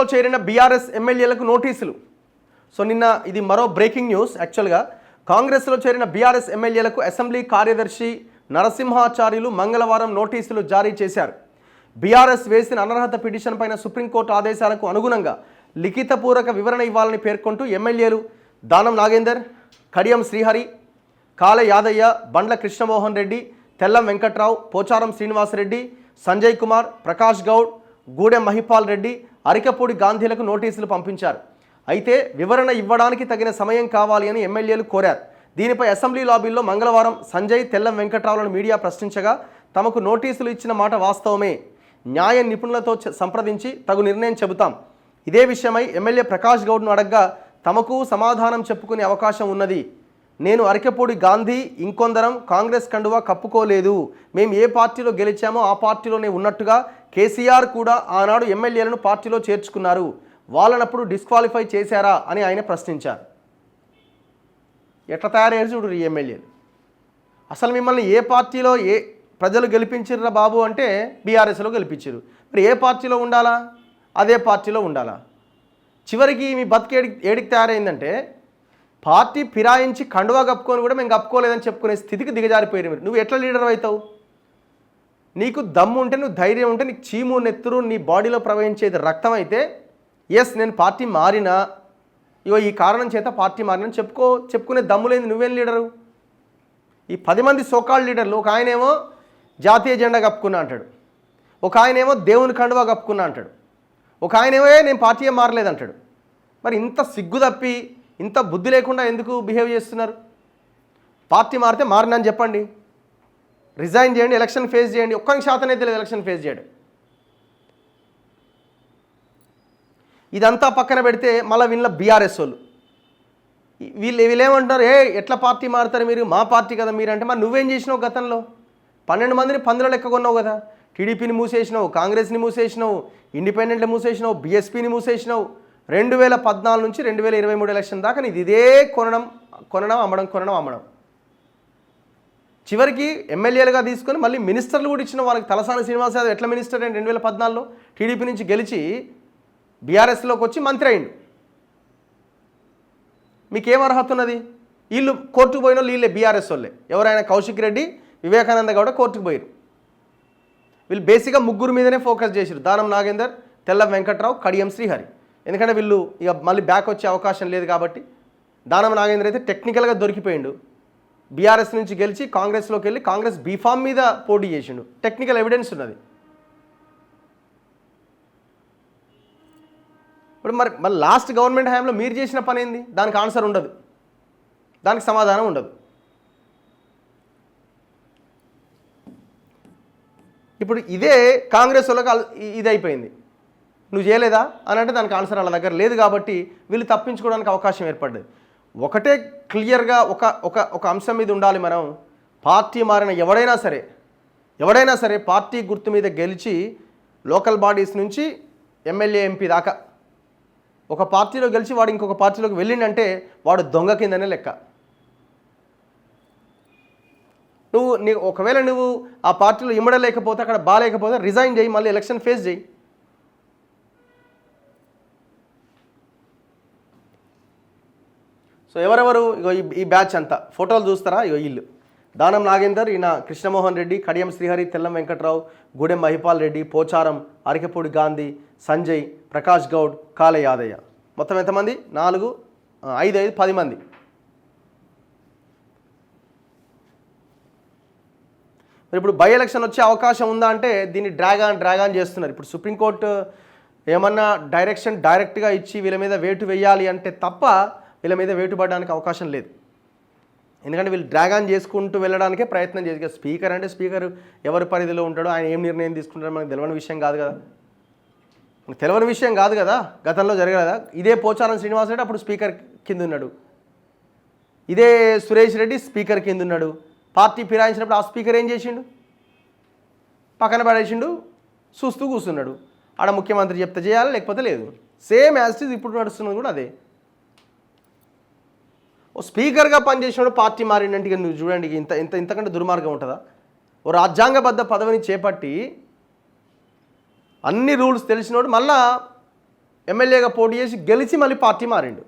కాంగ్రెస్లో చేరిన బీఆర్ఎస్ ఎమ్మెల్యేలకు నోటీసులు. సో నిన్న ఇది మరో బ్రేకింగ్ న్యూస్. యాక్చువల్గా కాంగ్రెస్లో చేరిన బీఆర్ఎస్ ఎమ్మెల్యేలకు అసెంబ్లీ కార్యదర్శి నరసింహాచార్యులు మంగళవారం నోటీసులు జారీ చేశారు. బీఆర్ఎస్ వేసిన అనర్హత పిటిషన్ పైన సుప్రీంకోర్టు ఆదేశాలకు అనుగుణంగా లిఖితపూర్వక వివరణ ఇవ్వాలని పేర్కొంటూ ఎమ్మెల్యేలు దానం నాగేందర్, కడియం శ్రీహరి, కాలే యాదయ్య, బండ్ల కృష్ణమోహన్ రెడ్డి, తెల్లం వెంకట్రావు, పోచారం శ్రీనివాసరెడ్డి, సంజయ్ కుమార్, ప్రకాష్ గౌడ్, గూడెం మహిపాల్ రెడ్డి, అరికపూడి గాంధీలకు నోటీసులు పంపించారు. అయితే వివరణ ఇవ్వడానికి తగిన సమయం కావాలి అని ఎమ్మెల్యేలు కోరారు. దీనిపై అసెంబ్లీ లాబీల్లో మంగళవారం సంజయ్, తెల్లం వెంకట్రావులను మీడియా ప్రశ్నించగా తమకు నోటీసులు ఇచ్చిన మాట వాస్తవమే, న్యాయ నిపుణులతో సంప్రదించి తగు నిర్ణయం చెబుతాం. ఇదే విషయమై ఎమ్మెల్యే ప్రకాష్ గౌడ్ను అడగ్గా తమకు సమాధానం చెప్పుకునే అవకాశం ఉన్నది. నేను అరికపూడి గాంధీ ఇంకొందరం కాంగ్రెస్ కండువా కప్పుకోలేదు. మేము ఏ పార్టీలో గెలిచామో ఆ పార్టీలోనే ఉన్నట్టుగా కేసీఆర్ కూడా ఆనాడు ఎమ్మెల్యేలను పార్టీలో చేర్చుకున్నారు. వాళ్ళనప్పుడు డిస్క్వాలిఫై చేశారా అని ఆయన ప్రశ్నించారు. ఎట్లా తయారయ్యారు చూడు ఈ ఎమ్మెల్యేలు. అసలు మిమ్మల్ని ఏ పార్టీలో ప్రజలు గెలిపించిర్రా బాబు అంటే బీఆర్ఎస్లో గెలిపించారు. మరి ఏ పార్టీలో ఉండాలా? అదే పార్టీలో ఉండాలా? చివరికి మీ బతికి ఏడికి తయారైందంటే పార్టీ ఫిరాయించి కండువా కప్పుకొని కూడా మేము కప్పుకోలేదని చెప్పుకునే స్థితికి దిగజారిపోయారు మీరు. నువ్వు ఎట్లా లీడర్ అవుతావు? నీకు దమ్ము ఉంటే, నువ్వు ధైర్యం ఉంటే, నీకు చీము నెత్తురు నీ బాడీలో ప్రవహించేది రక్తం అయితే ఎస్ నేను పార్టీ మారినా, ఇగో ఈ కారణం చేత పార్టీ మారినని చెప్పుకునే దమ్ము లేని నువ్వేం లీడరు? ఈ 10 మంది సోకాల్ లీడర్లు, ఒక ఆయనేమో జాతీయ జెండా కప్పుకున్నా అంటాడు, ఒక ఆయనేమో దేవుని కండువా కప్పుకున్నా అంటాడు, ఒక ఆయనేమో నేను పార్టీ ఏం మారలేదంటాడు. మరి ఇంత సిగ్గు తప్పి ఇంత బుద్ధి లేకుండా ఎందుకు బిహేవ్ చేస్తున్నారు? పార్టీ మారితే మారినని చెప్పండి, రిజైన్ చేయండి, ఎలక్షన్ ఫేస్ చేయండి. ఒక్కరికి శాతం అయితే లేదు ఎలక్షన్ ఫేస్ చేయడం. ఇదంతా పక్కన పెడితే మళ్ళీ వీళ్ళ బీఆర్ఎస్ వాళ్ళు వీళ్ళేమంటారు, ఎట్లా పార్టీ మారుతారు మీరు, మా పార్టీ కదా మీరు అంటే. మరి నువ్వేం చేసినావు గతంలో? 12 మందిని పందులో లెక్క కొన్నావు కదా. టీడీపీని మూసేసినావు, కాంగ్రెస్ని మూసేసినావు, ఇండిపెండెంట్లు మూసేసినావు, బీఎస్పీని మూసేసినావు. 2014 నుంచి 2023 ఎలక్షన్ దాకా నీది ఇదే కొనడం అమ్మడం. చివరికి ఎమ్మెల్యేలుగా తీసుకొని మళ్ళీ మినిస్టర్లు కూడా ఇచ్చిన వాళ్ళకి. తలసాని శ్రీనివాస్ యాదవ్ ఎట్లా మినిస్టర్ అండి? 2014లో టీడీపీ నుంచి గెలిచి బీఆర్ఎస్లోకి వచ్చి మంత్రి అయిండు. మీకేం అర్హత ఉన్నది? వీళ్ళు కోర్టుకు పోయిన వీళ్ళే బీఆర్ఎస్ వాళ్ళే. ఎవరైనా కౌశిక్ రెడ్డి, వివేకానంద గౌడ కోర్టుకు పోయారు. వీళ్ళు బేసిక్గా ముగ్గురు మీదనే ఫోకస్ చేశారు, దానం నాగేందర్, తెల్లం వెంకట్రావు, కడియం శ్రీహరి. ఎందుకంటే వీళ్ళు ఇక మళ్ళీ బ్యాక్ వచ్చే అవకాశం లేదు కాబట్టి. దానం నాగేందర్ అయితే టెక్నికల్గా దొరికిపోయిండు. బీఆర్ఎస్ నుంచి గెలిచి కాంగ్రెస్లోకి వెళ్ళి కాంగ్రెస్ బీఫామ్ మీద పోటీ చేసిండు. టెక్నికల్ ఎవిడెన్స్ ఉన్నది. ఇప్పుడు మరి లాస్ట్ గవర్నమెంట్ హయాంలో మీరు చేసిన పని ఏంది? దానికి ఆన్సర్ ఉండదు, దానికి సమాధానం ఉండదు. ఇప్పుడు ఇదే కాంగ్రెస్ వాళ్ళకి ఇది అయిపోయింది. నువ్వు చేయలేదా అని అంటే దానికి ఆన్సర్ వాళ్ళ దగ్గర లేదు కాబట్టి వీళ్ళు తప్పించుకోవడానికి అవకాశం ఏర్పడ్డది. ఒకటే క్లియర్గా ఒక అంశం మీద ఉండాలి మనం. పార్టీ మారిన ఎవడైనా సరే పార్టీ గుర్తు మీద గెలిచి లోకల్ బాడీస్ నుంచి ఎమ్మెల్యే, ఎంపీ దాకా ఒక పార్టీలో గెలిచి వాడు ఇంకొక పార్టీలోకి వెళ్ళిండంటే వాడు దొంగ కిందనే లెక్క. ఒకవేళ నువ్వు ఆ పార్టీలో ఇమ్మడలేకపోతే, అక్కడ బాగాలేకపోతే రిజైన్ చేయి, మళ్ళీ ఎలక్షన్ ఫేస్ చేయి. సో ఎవరెవరు ఇగో ఈ బ్యాచ్ అంతా ఫోటోలు చూస్తారా? ఇగో ఇల్లు దానం నాగేందర్, ఈయన కృష్ణమోహన్ రెడ్డి, కడియం శ్రీహరి, తెల్లం వెంకట్రావు, గూడెం మహిపాల్ రెడ్డి, పోచారం, అరికపూడి గాంధీ, సంజయ్, ప్రకాష్ గౌడ్, కాలే యాదయ్య. మొత్తం ఎంతమంది? 4, 5, 10 మంది. మరి ఇప్పుడు బై ఎలక్షన్ వచ్చే అవకాశం ఉందా అంటే దీన్ని డ్రాగాన్ చేస్తున్నారు. ఇప్పుడు సుప్రీంకోర్టు ఏమన్నా డైరెక్ట్గా ఇచ్చి వీళ్ళ మీద వేటు వేయాలి అంటే తప్ప వీళ్ళ మీద వేటు పడడానికి అవకాశం లేదు. ఎందుకంటే వీళ్ళు డ్రాగాన్ చేసుకుంటూ వెళ్ళడానికే ప్రయత్నం చేసి. స్పీకర్ అంటే స్పీకర్ ఎవరి పరిధిలో ఉంటాడో, ఆయన ఏం నిర్ణయం తీసుకుంటాడో మనకు తెలియని విషయం కాదు కదా. గతంలో జరగలేదా? ఇదే పోచారం శ్రీనివాస్ రెడ్డి అప్పుడు స్పీకర్ కింద ఉన్నాడు, ఇదే సురేష్ రెడ్డి స్పీకర్ కింద ఉన్నాడు. పార్టీ ఫిరాయించినప్పుడు ఆ స్పీకర్ ఏం చేసిండు? పక్కన పడేసిండు, చూస్తూ కూర్చున్నాడు. ఆడ ముఖ్యమంత్రి చెప్తే చేయాలి, లేకపోతే లేదు. సేమ్ యాజ్ ఇట్ ఈజ్ ఇప్పుడు నడుస్తున్నది కూడా అదే. ఓ స్పీకర్గా పనిచేసినప్పుడు పార్టీ మారిందంటే ఇక నువ్వు చూడండి, ఇంతకంటే దుర్మార్గం ఉంటుందా? ఓ రాజ్యాంగబద్ధ పదవిని చేపట్టి అన్ని రూల్స్ తెలిసినోడు మళ్ళా ఎమ్మెల్యేగా పోటీ చేసి గెలిచి మళ్ళీ పార్టీ మారిండు.